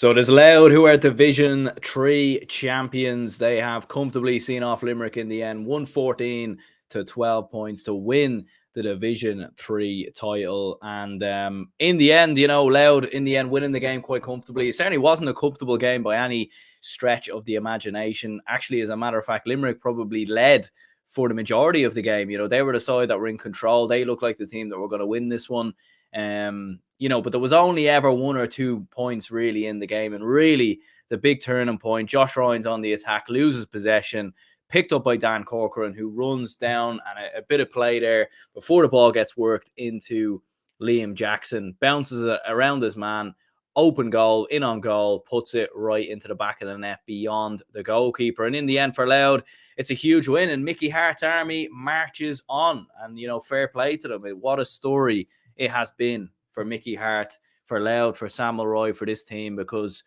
So there's Louth, who are Division 3 champions. They have comfortably seen off Limerick in the end, 114 to 12 points to win the Division 3 title. And in the end, Louth in the end winning the game quite comfortably. It certainly wasn't a comfortable game by any stretch of the imagination. Actually, as a matter of fact, Limerick probably led for the majority of the game. They were the side that were in control. They looked like the team that were going to win this one. But there was only ever 1 or 2 points really in the game. And really, the big turning point, Josh Ryan's on the attack, loses possession, picked up by Dan Corcoran, who runs down, and a bit of play there before the ball gets worked into Liam Jackson, bounces it around his man, open goal, in on goal, puts it right into the back of the net beyond the goalkeeper. And in the end for Louth, it's a huge win, and Mickey Hart's army marches on. And, fair play to them. What a story it has been for Mickey Hart, for Louth, for Samuel Roy, for this team, because,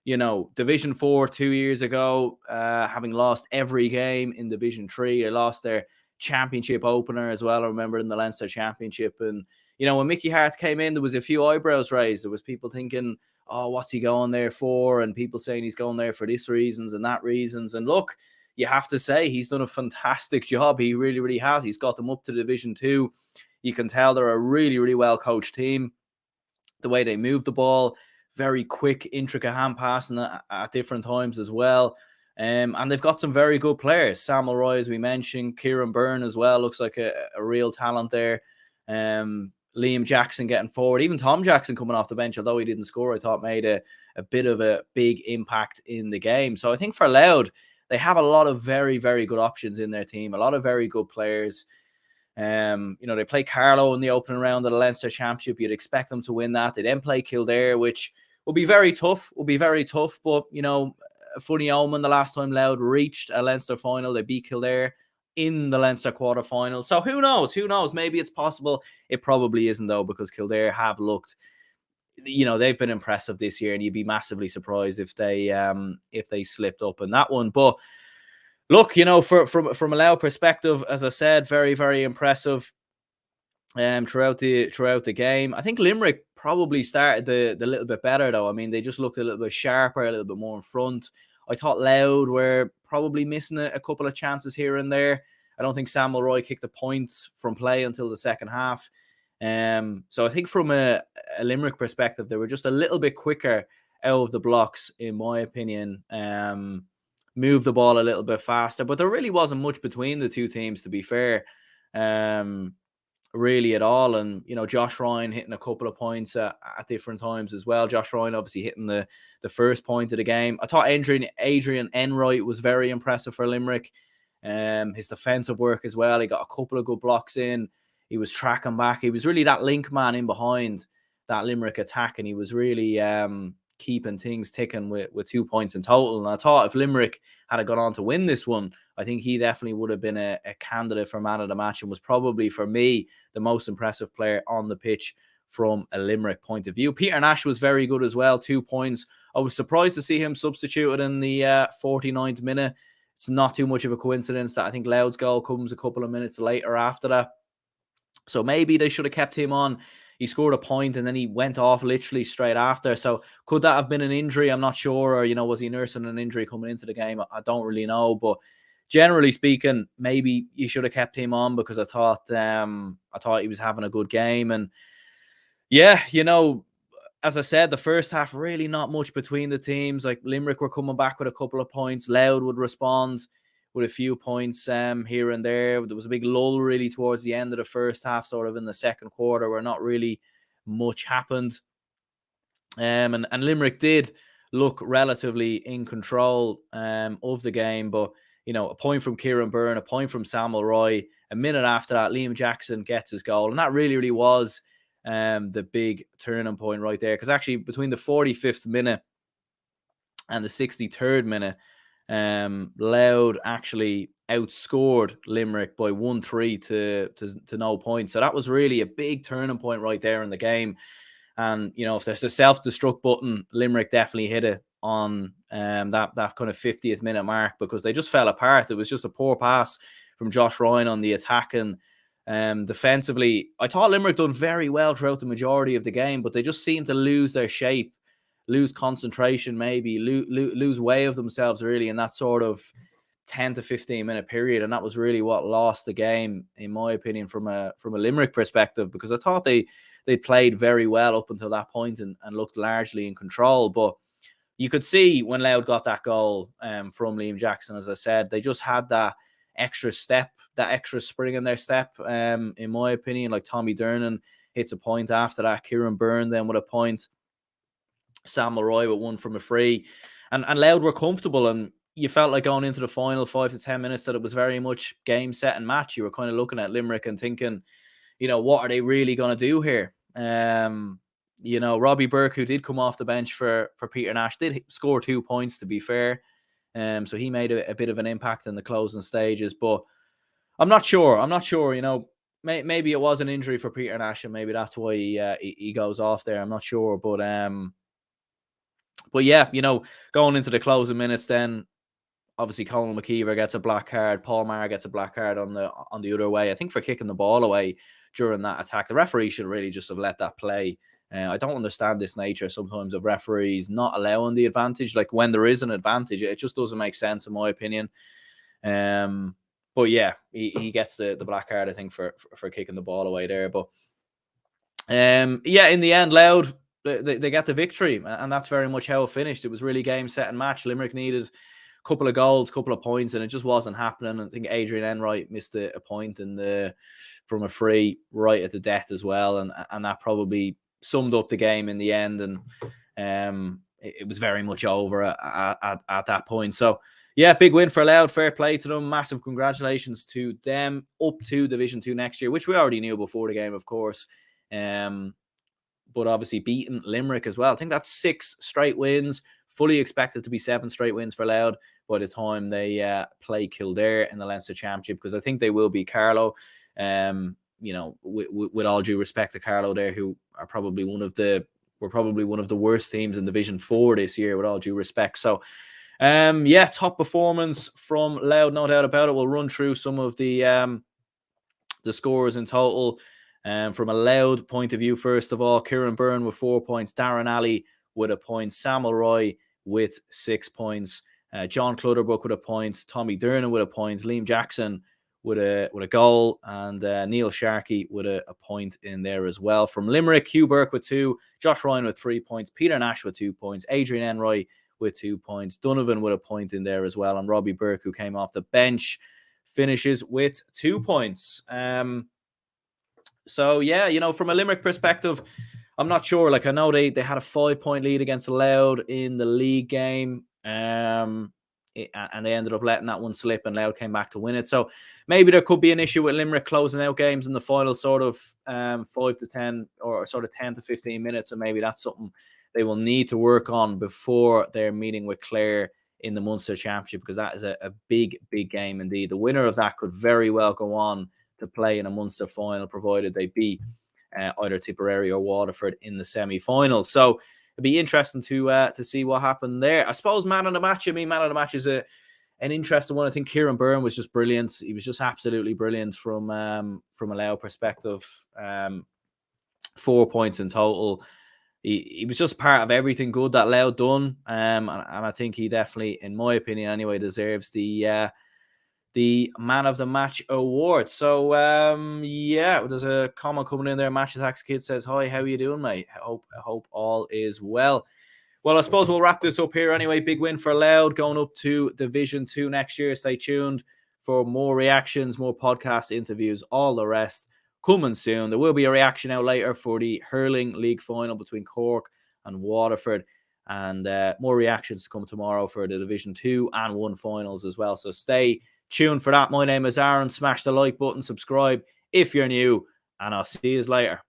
Division 4 2 years ago, having lost every game in Division 3, they lost their championship opener as well, I remember, in the Leinster Championship. And, when Mickey Hart came in, there was a few eyebrows raised. There was people thinking, oh, what's he going there for? And people saying he's going there for this reasons and that reasons. And look, you have to say he's done a fantastic job. He really, really has. He's got them up to Division 2. You can tell they're a really, really well-coached team. The way they move the ball, very quick, intricate hand passing at different times as well. And they've got some very good players. Samuel Roy, as we mentioned, Kieran Byrne as well, looks like a real talent there. Liam Jackson getting forward. Even Tom Jackson coming off the bench, although he didn't score, I thought made a bit of a big impact in the game. So I think for Louth, they have a lot of very, very good options in their team, a lot of very good players. They play Carlow in the opening round of the Leinster Championship. You'd expect them to win that. They then play Kildare, which will be very tough. But, a funny omen, the last time Louth reached a Leinster final, they beat Kildare in the Leinster quarterfinal. So who knows? Maybe it's possible. It probably isn't, though, because Kildare have looked, they've been impressive this year, and you'd be massively surprised if they slipped up in that one. But look, from a Louth perspective, as I said, very, very impressive throughout the game. I think Limerick probably started the little bit better, though. I mean, they just looked a little bit sharper, a little bit more in front. I thought Louth were probably missing a couple of chances here and there. I don't think Samuel Roy kicked a point from play until the second half. So I think from a Limerick perspective, they were just a little bit quicker out of the blocks, in my opinion. Move the ball a little bit faster, but there really wasn't much between the two teams, to be fair, really at all. And Josh Ryan hitting a couple of points at different times as well. Josh Ryan obviously hitting the first point of the game. I thought Adrian Enright was very impressive for Limerick. His defensive work as well. He got a couple of good blocks in. He was tracking back. He was really that link man in behind that Limerick attack, and he was really keeping things ticking with 2 points in total. And I thought if Limerick had gone on to win this one, I think he definitely would have been a candidate for man of the match, and was probably, for me, the most impressive player on the pitch from a Limerick point of view. Peter Nash was very good as well, 2 points. I was surprised to see him substituted in the 49th minute. It's not too much of a coincidence that I think Louth's goal comes a couple of minutes later after that. So maybe they should have kept him on. He scored a point and then he went off literally straight after. So could that have been an injury? I'm not sure. Or, was he nursing an injury coming into the game? I don't really know. But generally speaking, maybe you should have kept him on, because I thought he was having a good game. And yeah, as I said, the first half, really not much between the teams. Like Limerick were coming back with a couple of points. Louth would respond with a few points here and there. There was a big lull really towards the end of the first half, sort of in the second quarter, where not really much happened. And Limerick did look relatively in control of the game. But, a point from Kieran Byrne, a point from Samuel Roy. A minute after that, Liam Jackson gets his goal. And that really, really was the big turning point right there. Because actually, between the 45th minute and the 63rd minute, Louth actually outscored Limerick by 1-3 to no points. So that was really a big turning point right there in the game. And, if there's a self-destruct button, Limerick definitely hit it on that kind of 50th minute mark, because they just fell apart. It was just a poor pass from Josh Ryan on the attack. And defensively, I thought Limerick done very well throughout the majority of the game, but they just seemed to lose their shape lose concentration, maybe lose way of themselves really in that sort of 10 to 15 minute period, and that was really what lost the game, in my opinion, from a Limerick perspective, because I thought they played very well up until that point and looked largely in control. But you could see when Louth got that goal from Liam Jackson, as I said, they just had that extra step, that extra spring in their step, in my opinion. Like Tommy Dernan hits a point after that, Kieran Byrne then with a point, Sam Leroy with one from a free, and Louth were comfortable, and you felt like going into the final 5 to 10 minutes that it was very much game, set, and match. You were kind of looking at Limerick and thinking, what are they really going to do here? Robbie Burke, who did come off the bench for Peter Nash, did score 2 points, to be fair. So he made a bit of an impact in the closing stages, but I'm not sure. Maybe it was an injury for Peter Nash, and maybe that's why he goes off there. I'm not sure, but yeah, going into the closing minutes, then obviously Colin McKeever gets a black card. Paul Maher gets a black card on the other way, I think, for kicking the ball away during that attack. The referee should really just have let that play. I don't understand this nature sometimes of referees not allowing the advantage. Like, when there is an advantage, it just doesn't make sense, in my opinion. But yeah, he gets the black card, I think, for kicking the ball away there. But yeah, in the end, Louth, they get the victory, and that's very much how it finished. It was really game, set, and match. Limerick needed a couple of goals, couple of points, and it just wasn't happening. I think Adrian Enright missed a point from a free right at the death as well, and that probably summed up the game in the end, and it was very much over at that point. So yeah, big win for Louth. Fair play to them. Massive congratulations to them, up to Division 2 next year, which we already knew before the game, of course. But obviously beating Limerick as well. I think that's 6 straight wins. Fully expected to be 7 straight wins for Louth by the time they play Kildare in the Leinster Championship, because I think they will be Carlow. With all due respect to Carlow there, who are probably one of the worst teams in Division 4 this year, with all due respect. So top performance from Louth, no doubt about it. We'll run through some of the scores in total. From a Louth point of view, first of all, Kieran Byrne with 4 points, Darren Alley with a point, Samuel Roy with 6 points, John Clutterbuck with a point, Tommy Dernan with a point, Liam Jackson with a goal, and Neil Sharkey with a point in there as well. From Limerick, Hugh Burke with 2, Josh Ryan with 3 points, Peter Nash with 2 points, Adrian Enroy with 2 points, Donovan with a point in there as well, and Robbie Burke, who came off the bench, finishes with 2 points. So yeah, from a Limerick perspective, I'm not sure. Like, I know they had a 5-point lead against Louth in the league game, and they ended up letting that one slip, and Louth came back to win it. So maybe there could be an issue with Limerick closing out games in the final sort of 5 to 10 or sort of 10 to 15 minutes, and maybe that's something they will need to work on before their meeting with Clare in the Munster Championship, because that is a big, big game indeed. The winner of that could very well go on to play in a Munster final, provided they beat either Tipperary or Waterford in the semi-final. So it'd be interesting to see what happened there. I suppose man of the match. Man of the match is an interesting one. I think Kieran Byrne was just brilliant. He was just absolutely brilliant from a Louth perspective. 4 points in total. He was just part of everything good that Louth done, and I think he definitely, in my opinion anyway, deserves the man of the match award. So there's a comment coming in there. Match Attacks Kid says, hi, how you doing, mate? I hope all is well. Well, I suppose we'll wrap this up here anyway. Big win for Louth, going up to Division 2 next year. Stay tuned for more reactions, more podcast interviews, all the rest coming soon. There will be a reaction out later for the hurling league final between Cork and Waterford, and more reactions to come tomorrow for the Division 2 and 1 finals as well. So stay tuned for that. My name is Aaron. Smash the like button, subscribe if you're new, and I'll see you later.